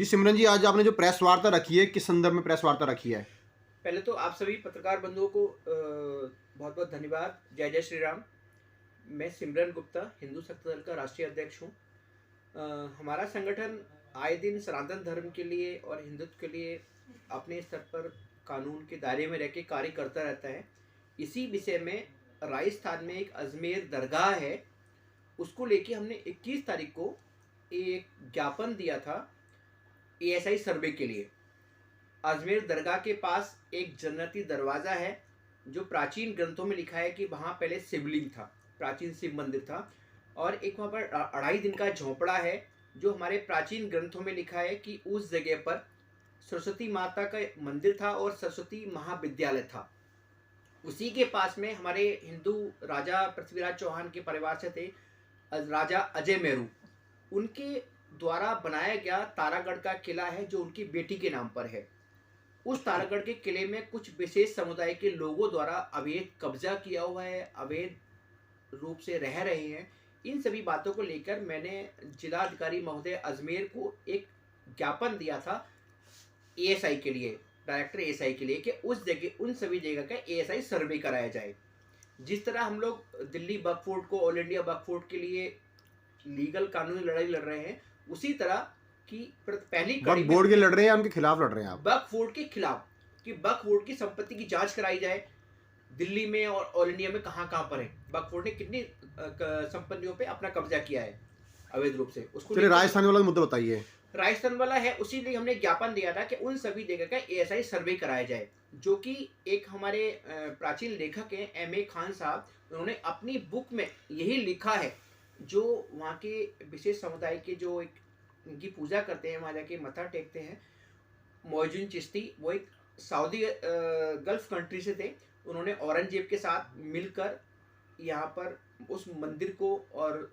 सिमरन जी, आज आपने जो प्रेस वार्ता रखी है, किस संदर्भ में प्रेस वार्ता रखी है? पहले तो आप सभी पत्रकार बंधुओं को बहुत बहुत धन्यवाद। जय जय श्री राम। मैं सिमरन गुप्ता हिंदू शक्ति दल का राष्ट्रीय अध्यक्ष हूँ। हमारा संगठन आए दिन सनातन धर्म के लिए और हिंदुत्व के लिए अपने स्तर पर कानून के दायरे में रह के कार्य करता रहता है। इसी विषय में राजस्थान में एक अजमेर दरगाह है, उसको लेके हमने 21 तारीख को एक ज्ञापन दिया था एएसआई सर्वे के लिए। अजमेर दरगाह के पास एक जन्नती दरवाज़ा है, जो प्राचीन ग्रंथों में लिखा है कि वहाँ पहले शिवलिंग था, प्राचीन शिव मंदिर था। और एक वहाँ पर 2.5 दिन का झोंपड़ा है, जो हमारे प्राचीन ग्रंथों में लिखा है कि उस जगह पर सरस्वती माता का मंदिर था और सरस्वती महाविद्यालय था। उसी के पास में हमारे हिंदू राजा पृथ्वीराज चौहान के परिवार से थे राजा अजय मेरू, उनके द्वारा बनाया गया तारागढ़ का किला है, जो उनकी बेटी के नाम पर है। उस तारागढ़ के किले में कुछ विशेष समुदाय के लोगों द्वारा अवैध कब्जा किया हुआ है, अवैध रूप से रह रहे हैं। इन सभी बातों को लेकर मैंने जिलाधिकारी महोदय अजमेर को एक ज्ञापन दिया था एएसआई के लिए, डायरेक्टर एएसआई के लिए, कि उस जगह उन सभी जगह का एएसआई सर्वे कराया जाए। जिस तरह हम लोग दिल्ली वक्फ बोर्ड को ऑल इंडिया वक्फ बोर्ड के लिए लीगल कानूनी लड़ाई लड़ रहे हैं, उसी तरह की पहली कड़ी वक्फ बोर्ड के लड़ रहे हैं या उनके खिलाफ लड़ रहे हैं आप? वक्फ बोर्ड के खिलाफ, कि वक्फ बोर्ड की संपत्ति की जांच कराई जाए। दिल्ली में और ऑल इंडिया में कहां कहां पर है, वक्फ बोर्ड ने कितनी संपत्तियों पे अपना कब्जा किया है अवैध रूप से, उसको चलिए, राजस्थान वाला मुद्दा बताइए। राजस्थान वाला है। उसी लिए हमने ज्ञापन दिया था कि उन सभी जगह का एएसआई सर्वे कराया जाए, जो कि एक हमारे प्राचीन लेखक हैं एमए खान साहब, उन्होंने अपनी बुक में यही लिखा है। जो वहाँ के विशेष समुदाय के जो एक उनकी पूजा करते हैं, वहाँ जाके मत्था टेकते हैं, मोइजुद्दीन चिश्ती, वो एक सऊदी गल्फ कंट्री से थे। उन्होंने औरंगजेब के साथ मिलकर यहाँ पर उस मंदिर को और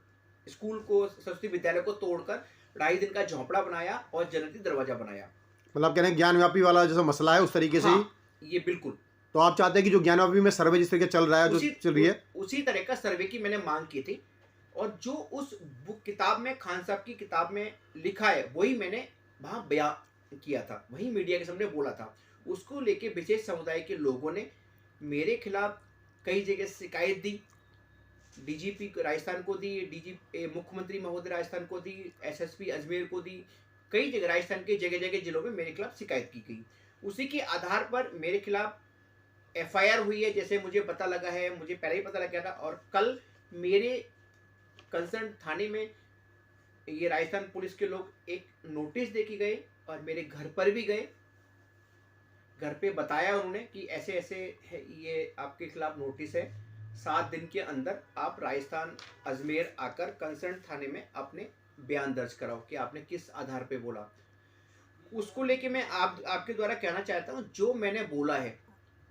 स्कूल को, सरस्वती विद्यालय को तोड़कर 2.5 दिन का झोंपड़ा बनाया और जन्नती दरवाजा बनाया। मतलब आप कह रहे हैं ज्ञानव्यापी वाला जैसा मसला है उस तरीके से ही? हाँ, ये बिल्कुल। तो आप चाहते हैं कि जो ज्ञानव्यापी में सर्वे जिस तरीके चल रहा है, जो चल रही है, उसी तरह का सर्वे की मैंने मांग की थी। और जो उस बुक किताब में, खान साहब की किताब में लिखा है, वही मैंने वहाँ बयां किया था, वही मीडिया के सामने बोला था। उसको लेके विशेष समुदाय के लोगों ने मेरे खिलाफ कई जगह शिकायत दी, डीजीपी राजस्थान को दी, डीजीपी मुख्यमंत्री महोदय राजस्थान को दी, एसएसपी अजमेर को दी। कई जगह राजस्थान के जगह जगह जिलों में मेरे खिलाफ शिकायत की गई। उसी के आधार पर मेरे खिलाफ एफआईआर हुई है, जैसे मुझे पता लगा है, मुझे पहले ही पता लग गया था। और कल मेरे कंसर्न थाने में ये राजस्थान पुलिस के लोग एक नोटिस दे के गए और मेरे घर पर भी गए। घर पे बताया उन्होंने कि ऐसे ऐसे है, ये आपके खिलाफ नोटिस है, 7 दिन के अंदर आप राजस्थान अजमेर आकर कंसर्न थाने में अपने बयान दर्ज कराओ कि आपने किस आधार पे बोला। उसको लेके मैं आपके द्वारा कहना चाहता हूँ, जो मैंने बोला है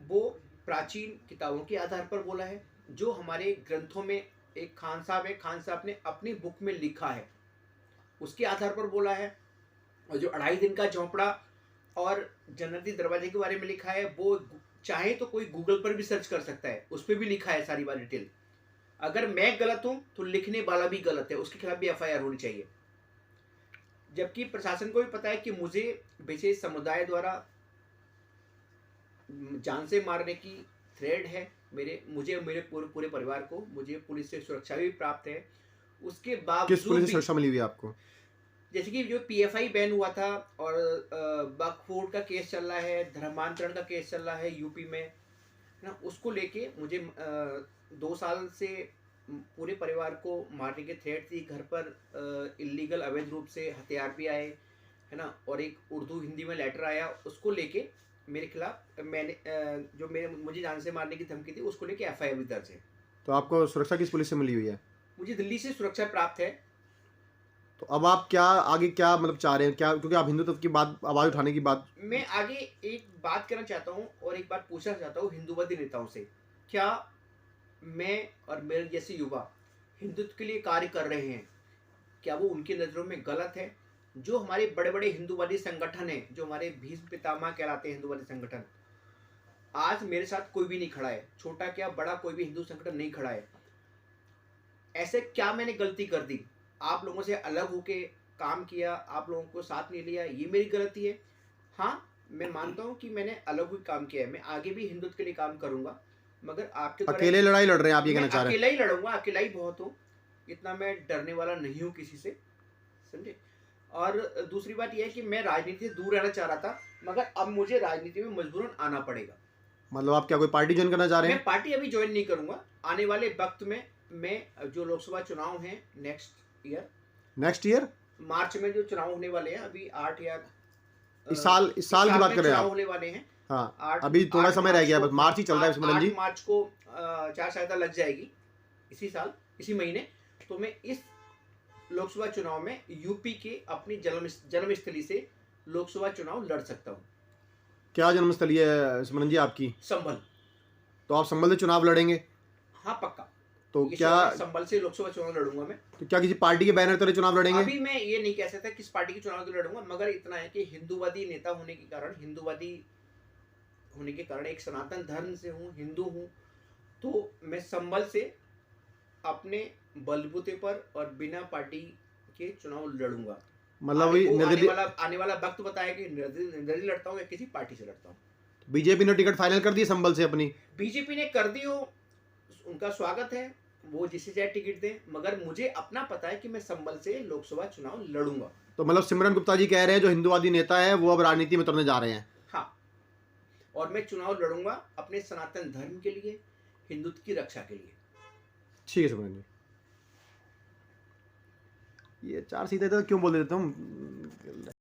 वो प्राचीन किताबों के आधार पर बोला है, जो हमारे ग्रंथों में एक खान साहब है, खान साहब ने अपनी बुक में लिखा है, उसके आधार पर बोला है। और जो 2.5 दिन का झोंपड़ा और जन्नती दरवाजे के बारे में लिखा है, वो चाहे तो कोई गूगल पर भी सर्च कर सकता है, उस पर भी लिखा है सारी बात डिटेल। अगर मैं गलत हूं तो लिखने वाला भी गलत है, उसके खिलाफ भी एफआईआर होनी चाहिए। जबकि प्रशासन को भी पता है कि मुझे विशेष समुदाय द्वारा जान से मारने की थ्रेड है, मुझे मेरे पूरे परिवार को, मुझे पुलिस से सुरक्षा भी प्राप्त है। उसके बावजूद किस पुलिस से सुरक्षा मिली हुई है आपको? जैसे कि जो पीएफआई बैन हुआ था और वक्फ बोर्ड का केस चल रहा है, धर्मांतरण का केस चल रहा है यूपी में, है ना, उसको लेके मुझे 2 साल से पूरे परिवार को मारने की थ्रेट थी। घर पर इलीगल अवैध रूप से हथियार भी आए, है ना, और एक उर्दू हिंदी में लेटर आया, उसको लेके मेरे खिलाफ मैंने जो मुझे जान से मारने की धमकी थी, उसको लेके एफआईआर भी दर्ज है। तो आपको सुरक्षा किस पुलिस से मिली हुई है? मुझे दिल्ली से सुरक्षा प्राप्त है। तो अब आप क्या आगे क्या मतलब चाह रहे हैं क्या, क्योंकि आप हिंदुत्व की बात, आवाज उठाने की बात। मैं आगे एक बात करना चाहता हूँ और एक बात पूछना चाहता हूँ हिंदूवादी नेताओं से, क्या मैं और मेरे जैसे युवा हिंदुत्व के लिए कार्य कर रहे हैं, क्या वो उनकी नज़रों में गलत है? जो हमारे बड़े बड़े हिंदूवादी संगठन हैं, जो हमारे भीष्म पितामह कहलाते हैं हिंदूवादी संगठन, आज मेरे साथ कोई भी नहीं खड़ा है, छोटा क्या बड़ा कोई भी हिंदू संगठन नहीं खड़ा है। ऐसे क्या मैंने गलती कर दी आप लोगों से अलग होके काम किया, आप लोगों को साथ नहीं लिया, ये मेरी गलती है। हाँ, मैं मानता हूँ कि मैंने अलग ही काम किया है, मैं आगे भी हिंदुत्व के लिए काम करूँगा, मगर आपके द्वारा अकेले लड़ाई लड़ रहे हैं आप, ये मैं कहना चाह रहे हैं? अकेला ही लड़ूंगा, अकेला ही बहुत हूँ, इतना मैं डरने वाला नहीं हूँ किसी से, समझे। और दूसरी बात यह है कि मैं राजनीति से दूर रहना चाह रहा था, मगर अब मुझे राजनीति में मजबूरन आना पड़ेगा। मतलब आप क्या कोई पार्टी ज्वाइन करना चाह रहे मैं हैं? पार्टी अभी ज्वाइन नहीं करूंगा, आने वाले वक्त में मैं जो लोकसभा चुनाव हैं नेक्स्ट ईयर मार्च में जो चुनाव होने वाले हैं, अभी 8 या इस साल की बात में कर रहे हैं चुनाव आप? होने वाले हैं। हाँ, अभी थोड़ा समय रह गया है, बस मार्च ही चल रहा है सिमरन जी। 8 मार्च को चार संहिता लग जाएगी इसी साल, इसी महीने। तो मैं इस लोकसभा चुनाव में यूपी के अपनी जन्मस्थली से लोकसभा चुनाव लड़ सकता हूँ। क्या जन्मस्थली है सिमरन जी आपकी? संभल। तो आप संभल से चुनाव लड़ेंगे? हाँ पक्का। तो ये क्या संभल से लोकसभा चुनाव लड़ूंगा मैं। तो क्या किसी पार्टी के बैनर तले चुनाव लड़ेंगे? अभी मैं ये नहीं कह सकता किस पार्टी के चुनाव तो लड़ूंगा, मगर इतना है कि हिंदूवादी नेता होने के कारण, हिंदूवादी होने के कारण, एक सनातन धर्म से हूँ, हिंदू हूँ, तो मैं संभल से अपने बलबूते पर और बिना पार्टी के चुनाव लड़ूंगा। मतलब वही आने वाला वक्त बताया कि निर्दलीय लड़ता हूँ या किसी पार्टी से लड़ता हूँ। बीजेपी ने टिकट फाइनल कर दी संभल से अपनी? बीजेपी ने कर दी हो, उनका स्वागत है, वो जिसे चाहे टिकट दें, मगर मुझे अपना पता है कि मैं संभल से लोकसभा चुनाव लड़ूंगा। तो मतलब सिमरन गुप्ता जी कह रहे हैं जो हिंदुवादी नेता है वो अब राजनीति में उतरने जा रहे हैं? हाँ, और मैं चुनाव लड़ूंगा अपने सनातन धर्म के लिए, हिंदुत्व की रक्षा के लिए। ठीक है सिमरन जी। ये 4 सीटें तो क्यों बोल देते तुम?